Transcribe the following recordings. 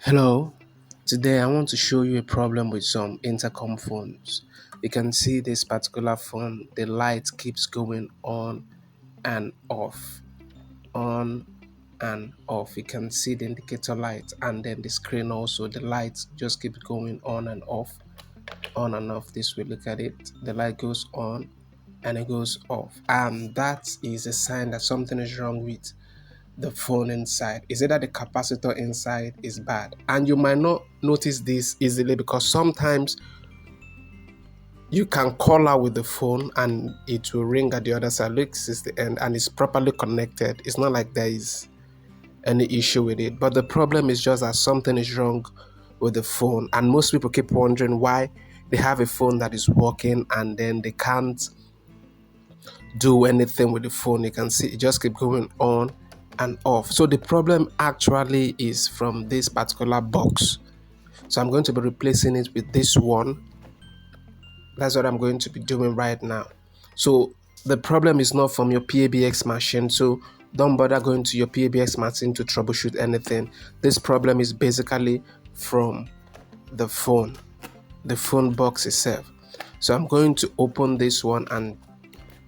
Hello, today I want to show you a problem with some intercom phones. You can see this particular phone, the light keeps going on and off. You can see the indicator light and then the screen also, the light just keeps going on and off, on and off. This way, look at it, the light goes on and it goes off. And that is a sign that something is wrong with the phone inside. Is it that the capacitor inside is bad? And you might not notice this easily because sometimes you can call out with the phone and it will ring at the other side. Look, this is the end and it's properly connected. It's not like there is any issue with it, but the problem is just that something is wrong with the phone, and most people keep wondering why they have a phone that is working and then they can't do anything with the phone. You can see it just keep going on and off. So the problem actually is from this particular box. So I'm going to be replacing it with this one. That's what I'm going to be doing right now. So the problem is not from your PABX machine, so don't bother going to your PABX machine to troubleshoot anything. This problem is basically from the phone box itself. So I'm going to open this one and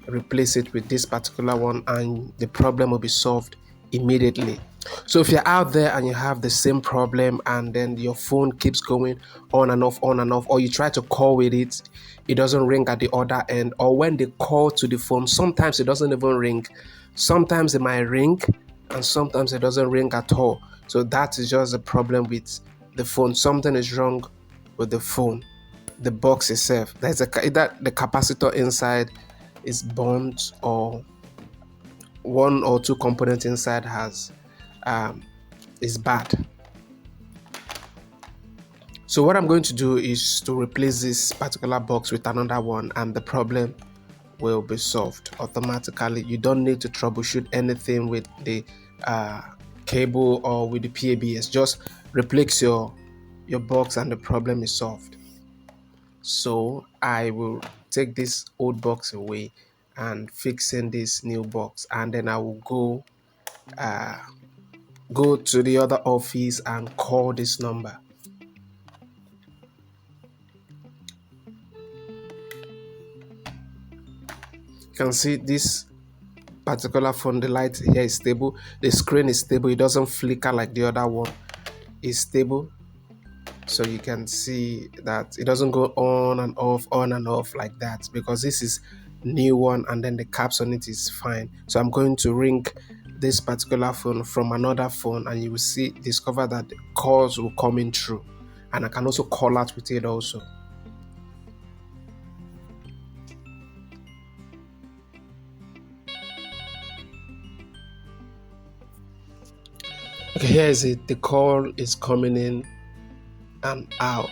replace it with this particular one, and the problem will be solved immediately. So if you're out there and you have the same problem and then your phone keeps going on and off, or you try to call with it, it doesn't ring at the other end, or when they call to the phone, sometimes it doesn't even ring. Sometimes it might ring and sometimes it doesn't ring at all. So that is just a problem with the phone. Something is wrong with the phone, the box itself. There's either the capacitor inside is burnt, or one or two components inside is bad. So what I'm going to do is to replace this particular box with another one, and the problem will be solved automatically. You don't need to troubleshoot anything with the cable or with the PABS. Just replace your box and the problem is solved. So I will take this old box away and fixing this new box, and then I will go to the other office and call this number. You can see this particular phone, the light here is stable, the screen is stable, it doesn't flicker like the other one. It's stable, so you can see that it doesn't go on and off like that, because this is new one and then the caps on it is fine. So I'm going to ring this particular phone from another phone, and you will discover that the calls will come in through, and I can also call out with it also. Okay, here is it. The call is coming in and out,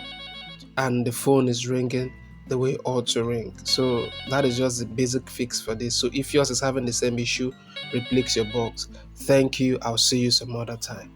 and the phone is ringing the way it ought to ring. So that is just the basic fix for this. So if yours is having the same issue, replace your box. Thank you. I'll see you some other time.